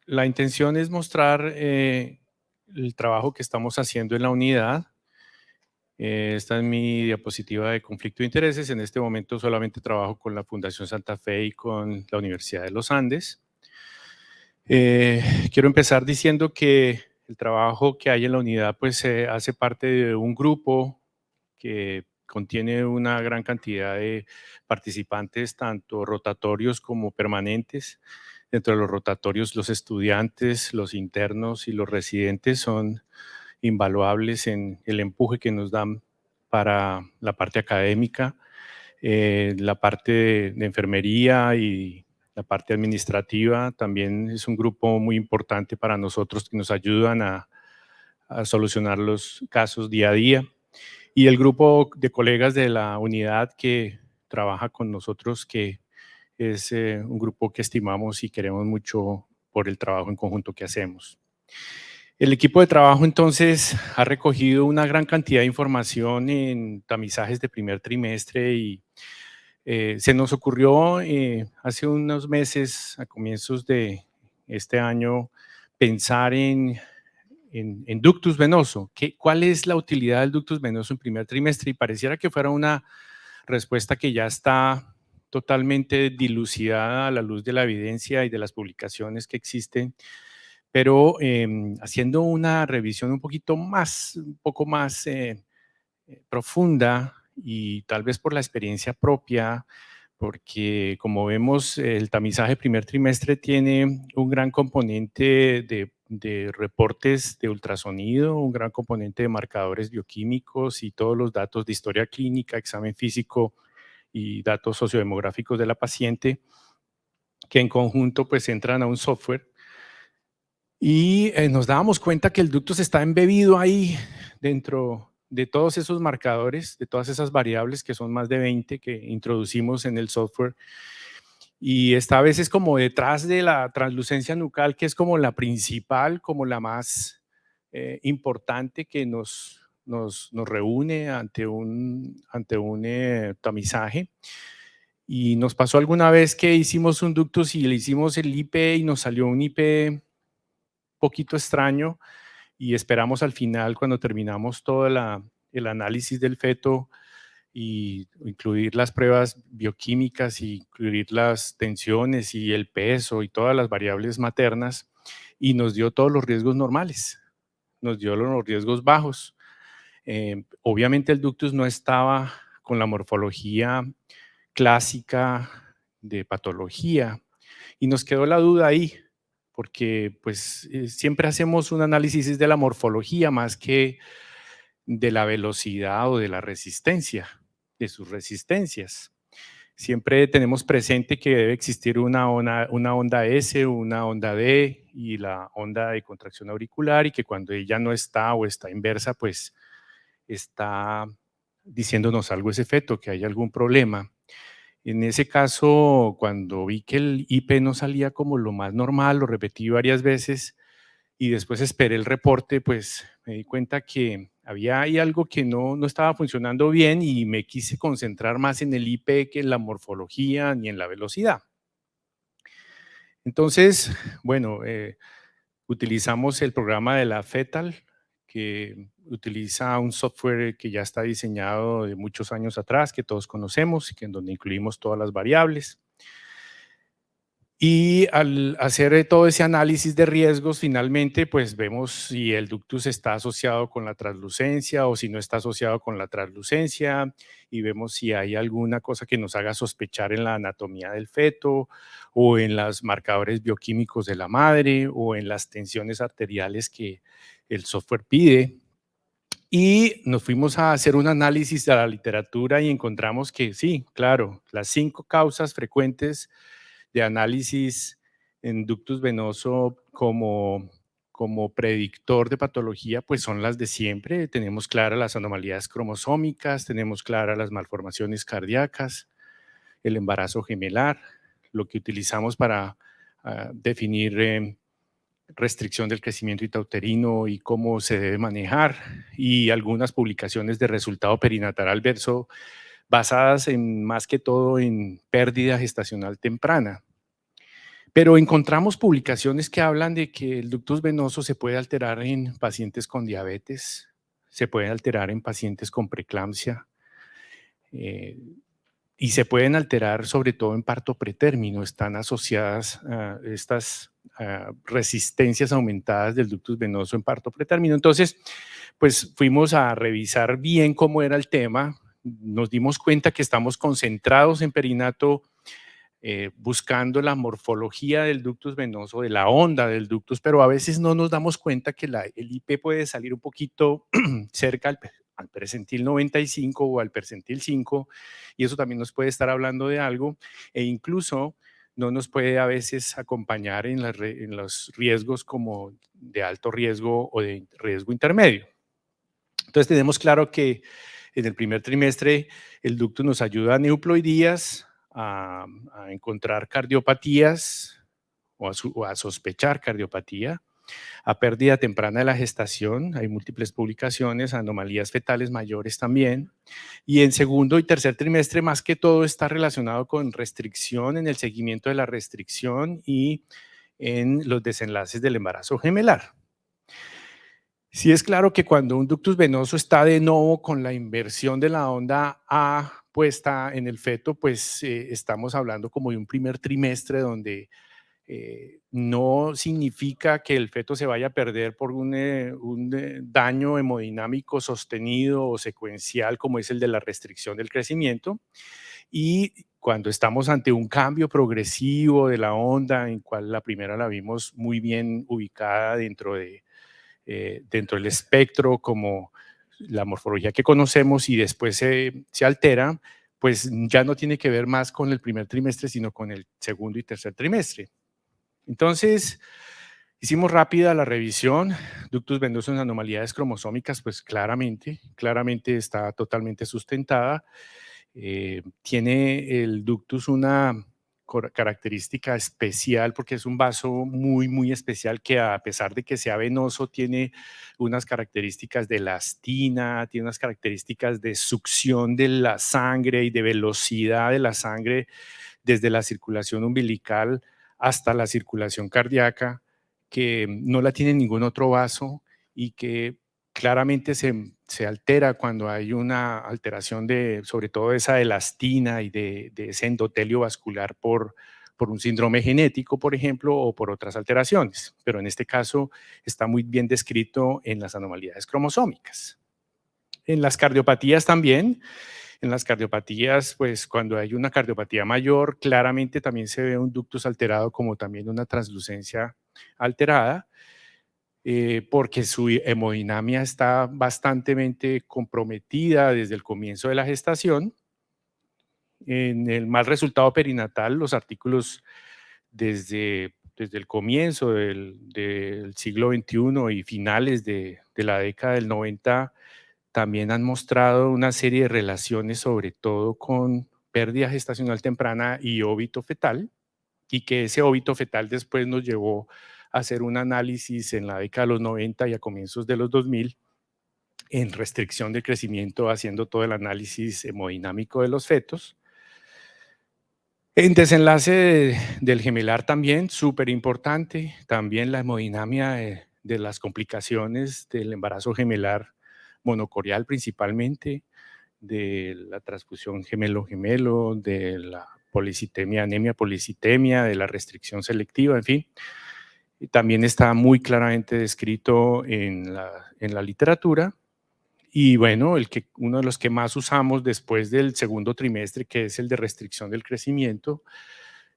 La intención es mostrar el trabajo que estamos haciendo en la unidad. Esta es mi diapositiva de conflicto de intereses. En este momento solamente trabajo con la Fundación Santa Fe y con la Universidad de los Andes. Quiero empezar diciendo que el trabajo que hay en la unidad pues hace parte de un grupo que contiene una gran cantidad de participantes, tanto rotatorios como permanentes. Dentro de los rotatorios, los estudiantes, los internos y los residentes son invaluables en el empuje que nos dan para la parte académica, la parte de enfermería y la parte administrativa. También es un grupo muy importante para nosotros que nos ayudan a solucionar los casos día a día. Y el grupo de colegas de la unidad que trabaja con nosotros, que es un grupo que estimamos y queremos mucho por el trabajo en conjunto que hacemos. El equipo de trabajo entonces ha recogido una gran cantidad de información en tamizajes de primer trimestre y se nos ocurrió hace unos meses, a comienzos de este año, pensar en ductus venoso. ¿Cuál es la utilidad del ductus venoso en primer trimestre? Y pareciera que fuera una respuesta que ya está totalmente dilucidada a la luz de la evidencia y de las publicaciones que existen, pero haciendo una revisión un poco más profunda y tal vez por la experiencia propia, porque como vemos, el tamizaje primer trimestre tiene un gran componente de reportes de ultrasonido, un gran componente de marcadores bioquímicos y todos los datos de historia clínica, examen físico y datos sociodemográficos de la paciente, que en conjunto pues entran a un software. Y nos dábamos cuenta que el ductus está embebido ahí dentro de todos esos marcadores, de todas esas variables, que son más de 20 que introducimos en el software. Y esta vez es como detrás de la translucencia nucal, que es como la principal, como la más importante que nos reúne ante un tamizaje. Y nos pasó alguna vez que hicimos un ductus y le hicimos el IP y nos salió un IP poquito extraño, y esperamos al final, cuando terminamos todo el análisis del feto, y incluir las pruebas bioquímicas, y incluir las tensiones y el peso y todas las variables maternas, y nos dio todos los riesgos normales, nos dio los riesgos bajos. Obviamente el ductus no estaba con la morfología clásica de patología, y nos quedó la duda ahí, porque pues siempre hacemos un análisis de la morfología más que de la velocidad o de la resistencia, de sus resistencias. Siempre tenemos presente que debe existir una onda S, una onda D y la onda de contracción auricular, y que cuando ella no está o está inversa, pues está diciéndonos algo ese feto, que hay algún problema. En ese caso, cuando vi que el IP no salía como lo más normal, lo repetí varias veces y después esperé el reporte, pues me di cuenta que había ahí algo que no estaba funcionando bien, y me quise concentrar más en el IP que en la morfología ni en la velocidad. Entonces, bueno, utilizamos el programa de la FETAL, que utiliza un software que ya está diseñado de muchos años atrás, que todos conocemos, en donde incluimos todas las variables. Y al hacer todo ese análisis de riesgos, finalmente, pues vemos si el ductus está asociado con la translucencia o si no está asociado con la translucencia, y vemos si hay alguna cosa que nos haga sospechar en la anatomía del feto, o en los marcadores bioquímicos de la madre, o en las tensiones arteriales que el software pide. Y nos fuimos a hacer un análisis de la literatura y encontramos que sí, claro, las 5 causas frecuentes de análisis en ductus venoso como predictor de patología, pues son las de siempre. Tenemos claras las anomalías cromosómicas, tenemos claras las malformaciones cardíacas, el embarazo gemelar, lo que utilizamos para definir restricción del crecimiento intrauterino y cómo se debe manejar, y algunas publicaciones de resultado perinatal adverso basadas en más que todo en pérdida gestacional temprana. Pero encontramos publicaciones que hablan de que el ductus venoso se puede alterar en pacientes con diabetes, se puede alterar en pacientes con preeclampsia, eh, y se pueden alterar sobre todo en parto pretérmino. Están asociadas a estas resistencias aumentadas del ductus venoso en parto pretérmino. Entonces, pues fuimos a revisar bien cómo era el tema. Nos dimos cuenta que estamos concentrados en perinato, buscando la morfología del ductus venoso, de la onda del ductus, pero a veces no nos damos cuenta que el IP puede salir un poquito cerca al percentil 95 o al percentil 5, y eso también nos puede estar hablando de algo, e incluso no nos puede a veces acompañar en los riesgos como de alto riesgo o de riesgo intermedio. Entonces tenemos claro que en el primer trimestre el ductus nos ayuda a neuploidías, a encontrar cardiopatías o a sospechar cardiopatía, a pérdida temprana de la gestación, hay múltiples publicaciones, anomalías fetales mayores también. Y en segundo y tercer trimestre, más que todo, está relacionado con restricción, en el seguimiento de la restricción y en los desenlaces del embarazo gemelar. Sí es claro que cuando un ductus venoso está de nuevo con la inversión de la onda A puesta en el feto, pues estamos hablando como de un primer trimestre donde no significa que el feto se vaya a perder por un daño hemodinámico sostenido o secuencial como es el de la restricción del crecimiento. Y cuando estamos ante un cambio progresivo de la onda, en cual la primera la vimos muy bien ubicada dentro del espectro como la morfología que conocemos y después se altera, pues ya no tiene que ver más con el primer trimestre, sino con el segundo y tercer trimestre. Entonces, hicimos rápida la revisión. Ductus venoso en anomalías cromosómicas, pues claramente está totalmente sustentada. Tiene el ductus una característica especial porque es un vaso muy especial que, a pesar de que sea venoso, tiene unas características de elastina, tiene unas características de succión de la sangre y de velocidad de la sangre desde la circulación umbilical hasta la circulación cardíaca, que no la tiene ningún otro vaso y que claramente se altera cuando hay una alteración de, sobre todo, esa elastina y de ese endotelio vascular por un síndrome genético, por ejemplo, o por otras alteraciones. Pero en este caso está muy bien descrito en las anomalías cromosómicas. En las cardiopatías también. En las cardiopatías, pues cuando hay una cardiopatía mayor, claramente también se ve un ductus alterado como también una translucencia alterada, porque su hemodinamia está bastante comprometida desde el comienzo de la gestación. En el mal resultado perinatal, los artículos desde el comienzo del siglo XXI y finales de la década del 90 también han mostrado una serie de relaciones, sobre todo con pérdida gestacional temprana y óbito fetal, y que ese óbito fetal después nos llevó a hacer un análisis en la década de los 90 y a comienzos de los 2000 en restricción de crecimiento, haciendo todo el análisis hemodinámico de los fetos. En desenlace del gemelar también, súper importante, también la hemodinamia de las complicaciones del embarazo gemelar monocorial principalmente, de la transfusión gemelo-gemelo, de la policitemia, anemia policitemia, de la restricción selectiva, en fin. Y también está muy claramente descrito en la literatura. Y bueno, uno de los que más usamos después del segundo trimestre, que es el de restricción del crecimiento,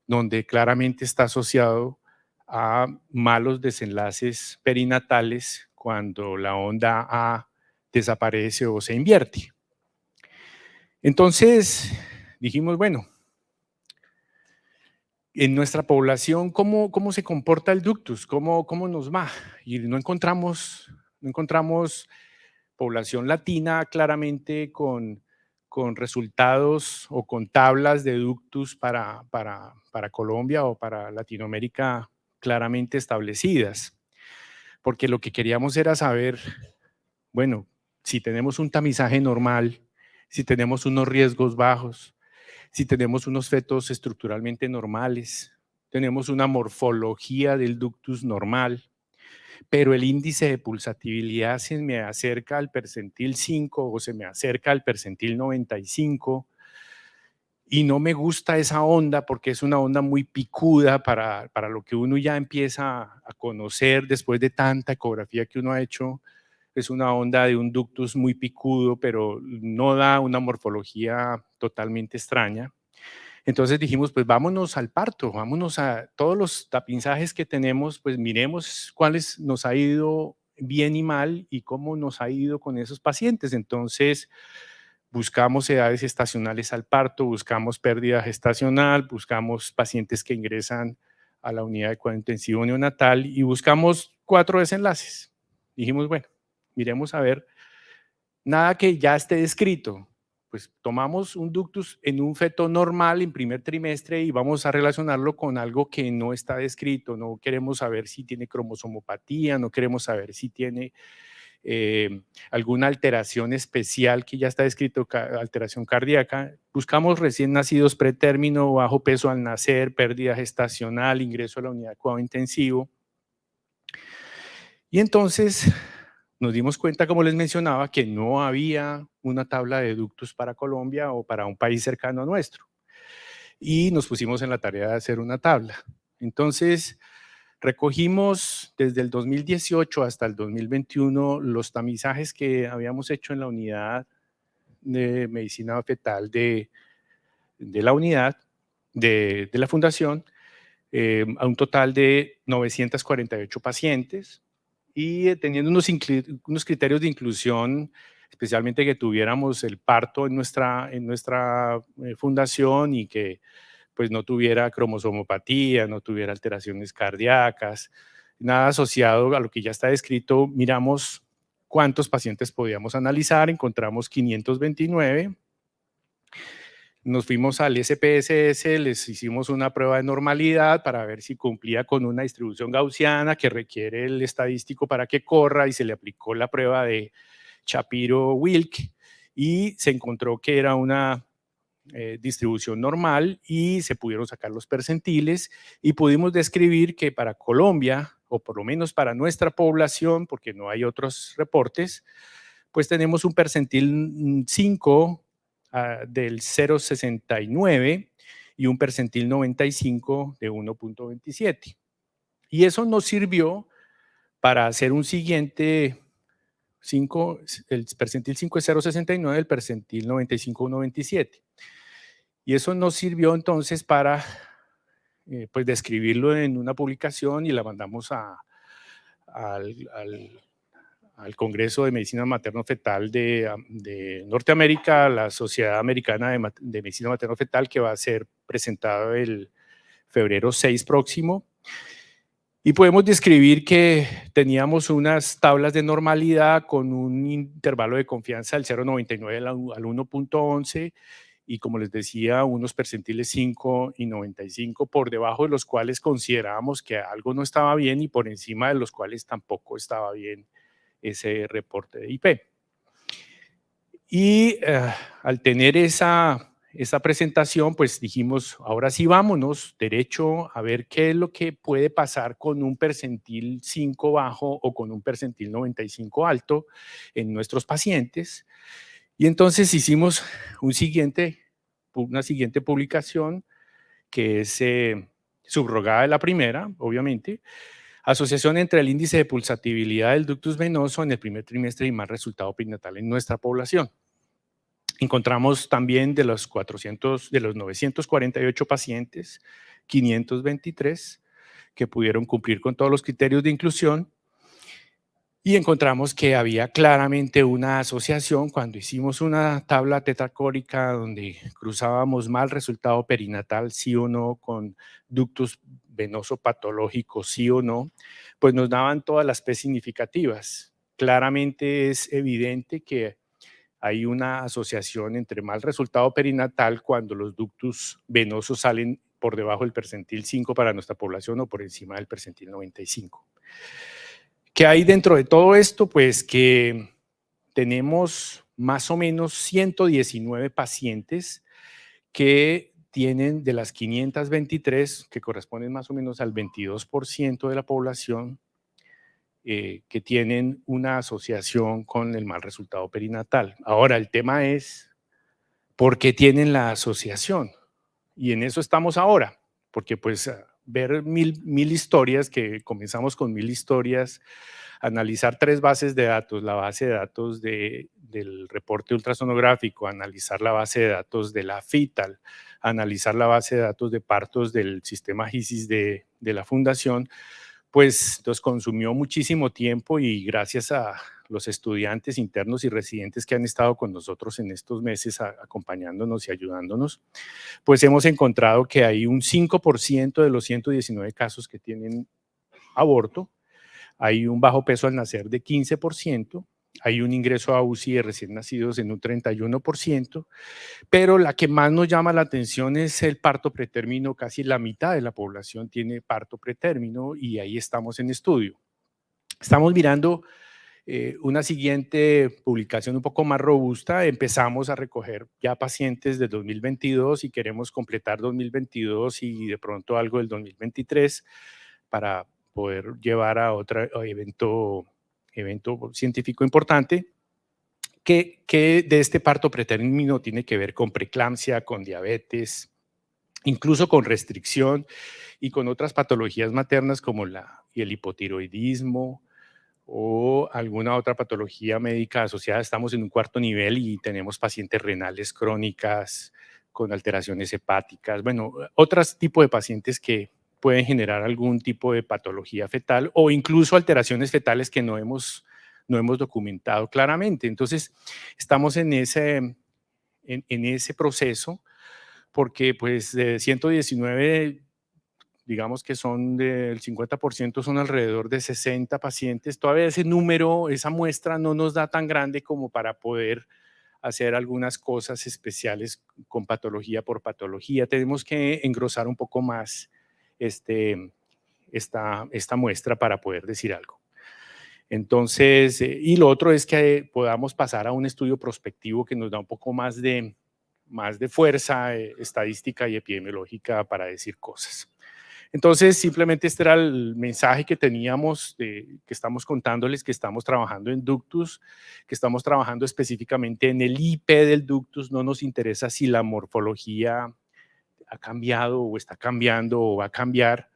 donde claramente está asociado a malos desenlaces perinatales cuando la onda A desaparece o se invierte. Entonces dijimos, bueno, en nuestra población, ¿cómo se comporta el ductus? ¿Cómo nos va? Y no encontramos población latina claramente con resultados o con tablas de ductus para Colombia o para Latinoamérica claramente establecidas, porque lo que queríamos era saber, bueno, si tenemos un tamizaje normal, si tenemos unos riesgos bajos, si tenemos unos fetos estructuralmente normales, tenemos una morfología del ductus normal, pero el índice de pulsatividad se me acerca al percentil 5 o se me acerca al percentil 95 y no me gusta esa onda porque es una onda muy picuda para lo que uno ya empieza a conocer después de tanta ecografía que uno ha hecho. Es una onda de un ductus muy picudo, pero no da una morfología totalmente extraña. Entonces dijimos, pues vámonos al parto, vámonos a todos los tapizajes que tenemos, pues miremos cuáles nos ha ido bien y mal y cómo nos ha ido con esos pacientes. Entonces buscamos edades estacionales al parto, buscamos pérdida gestacional, buscamos pacientes que ingresan a la unidad de cuidado intensivo neonatal y buscamos 4 desenlaces. Dijimos, bueno, miremos a ver, nada que ya esté descrito, pues tomamos un ductus en un feto normal en primer trimestre y vamos a relacionarlo con algo que no está descrito. No queremos saber si tiene cromosomopatía, no queremos saber si tiene alguna alteración especial que ya está descrito, alteración cardíaca. Buscamos recién nacidos pretérmino, bajo peso al nacer, pérdida gestacional, ingreso a la unidad de cuidado intensivo. Y entonces nos dimos cuenta, como les mencionaba, que no había una tabla de ductus para Colombia o para un país cercano a nuestro. Y nos pusimos en la tarea de hacer una tabla. Entonces, recogimos desde el 2018 hasta el 2021 los tamizajes que habíamos hecho en la unidad de medicina fetal de la unidad, de la fundación, a un total de 948 pacientes y teniendo unos criterios de inclusión, especialmente que tuviéramos el parto en nuestra fundación y que pues no tuviera cromosomopatía, no tuviera alteraciones cardíacas, nada asociado a lo que ya está descrito. Miramos cuántos pacientes podíamos analizar, encontramos 529. Nos fuimos al SPSS, les hicimos una prueba de normalidad para ver si cumplía con una distribución gaussiana que requiere el estadístico para que corra y se le aplicó la prueba de Shapiro-Wilk y se encontró que era una distribución normal y se pudieron sacar los percentiles y pudimos describir que para Colombia, o por lo menos para nuestra población, porque no hay otros reportes, pues tenemos un percentil 5 del 0,69 y un percentil 95 de 1,27. Y eso nos sirvió para hacer un siguiente 5, el percentil 5 es 0,69, el percentil 95 1,27. Y eso nos sirvió entonces para pues describirlo en una publicación y la mandamos al Congreso de Medicina Materno-Fetal de Norteamérica, la Sociedad Americana de Medicina Materno-Fetal, que va a ser presentado el febrero 6 próximo. Y podemos describir que teníamos unas tablas de normalidad con un intervalo de confianza del 0,99 al 1,11 y, como les decía, unos percentiles 5 y 95 por debajo de los cuales considerábamos que algo no estaba bien y por encima de los cuales tampoco estaba bien ese reporte de IP. Y al tener esa presentación, pues dijimos, ahora sí vámonos derecho a ver qué es lo que puede pasar con un percentil 5 bajo o con un percentil 95 alto en nuestros pacientes. Y entonces hicimos una siguiente publicación que es subrogada de la primera, obviamente, asociación entre el índice de pulsatividad del ductus venoso en el primer trimestre y mal resultado perinatal en nuestra población. Encontramos también de los 948 pacientes, 523 que pudieron cumplir con todos los criterios de inclusión y encontramos que había claramente una asociación cuando hicimos una tabla tetracórica donde cruzábamos mal resultado perinatal, sí o no, con ductus venoso patológico, sí o no, pues nos daban todas las P significativas. Claramente es evidente que hay una asociación entre mal resultado perinatal cuando los ductus venosos salen por debajo del percentil 5 para nuestra población o por encima del percentil 95. ¿Qué hay dentro de todo esto? Pues que tenemos más o menos 119 pacientes que tienen de las 523, que corresponden más o menos al 22% de la población, que tienen una asociación con el mal resultado perinatal. Ahora, el tema es, ¿por qué tienen la asociación? Y en eso estamos ahora, porque pues ver mil historias, que comenzamos con 1000 historias, analizar 3 bases de datos, la base de datos del reporte ultrasonográfico, analizar la base de datos de la FITAL, analizar la base de datos de partos del sistema GISIS de la fundación, pues nos consumió muchísimo tiempo, y gracias a los estudiantes internos y residentes que han estado con nosotros en estos meses acompañándonos y ayudándonos, pues hemos encontrado que hay un 5% de los 119 casos que tienen aborto, hay un bajo peso al nacer de 15%, hay un ingreso a UCI de recién nacidos en un 31%, pero la que más nos llama la atención es el parto pretérmino. Casi la mitad de la población tiene parto pretérmino, y ahí estamos en estudio. Estamos mirando una siguiente publicación un poco más robusta. Empezamos a recoger ya pacientes del 2022 y queremos completar 2022 y de pronto algo del 2023 para poder llevar a otro evento científico importante que de este parto pretérmino tiene que ver con preeclampsia, con diabetes, incluso con restricción y con otras patologías maternas como el hipotiroidismo o alguna otra patología médica asociada. Estamos en un cuarto nivel y tenemos pacientes renales crónicas con alteraciones hepáticas, bueno, otros tipos de pacientes que pueden generar algún tipo de patología fetal o incluso alteraciones fetales que no hemos documentado claramente. Entonces, estamos en ese proceso, porque pues de 119, digamos que son del 50%, son alrededor de 60 pacientes. Todavía ese número, esa muestra no nos da tan grande como para poder hacer algunas cosas especiales con patología por patología. Tenemos que engrosar un poco más esta muestra para poder decir algo. Entonces, y lo otro es que podamos pasar a un estudio prospectivo que nos da un poco más de fuerza estadística y epidemiológica para decir cosas. Entonces, simplemente este era el mensaje que teníamos, que estamos contándoles, que estamos trabajando en ductus, que estamos trabajando específicamente en el IP del ductus. No nos interesa si la morfología ha cambiado o está cambiando o va a cambiar.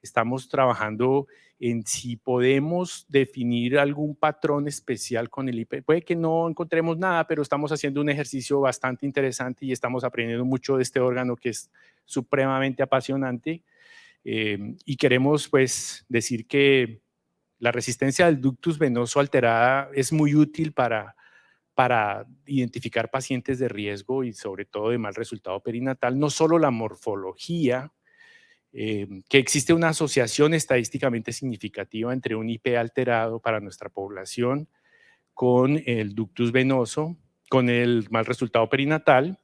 Estamos trabajando en si podemos definir algún patrón especial con el IP. Puede que no encontremos nada, pero estamos haciendo un ejercicio bastante interesante y estamos aprendiendo mucho de este órgano que es supremamente apasionante. Y queremos pues decir que la resistencia del ductus venoso alterada es muy útil para identificar pacientes de riesgo y sobre todo de mal resultado perinatal. No solo la morfología, que existe una asociación estadísticamente significativa entre un IP alterado para nuestra población con el ductus venoso, con el mal resultado perinatal,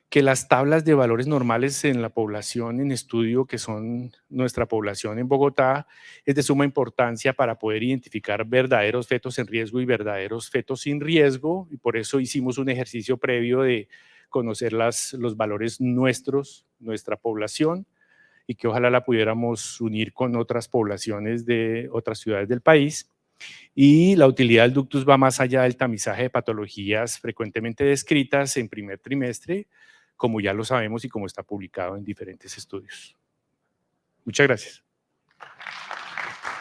que las tablas de valores normales en la población en estudio, que son nuestra población en Bogotá, es de suma importancia para poder identificar verdaderos fetos en riesgo y verdaderos fetos sin riesgo, y por eso hicimos un ejercicio previo de conocer los valores nuestros, nuestra población, y que ojalá la pudiéramos unir con otras poblaciones de otras ciudades del país. Y la utilidad del ductus va más allá del tamizaje de patologías frecuentemente descritas en primer trimestre, como ya lo sabemos y como está publicado en diferentes estudios. Muchas gracias.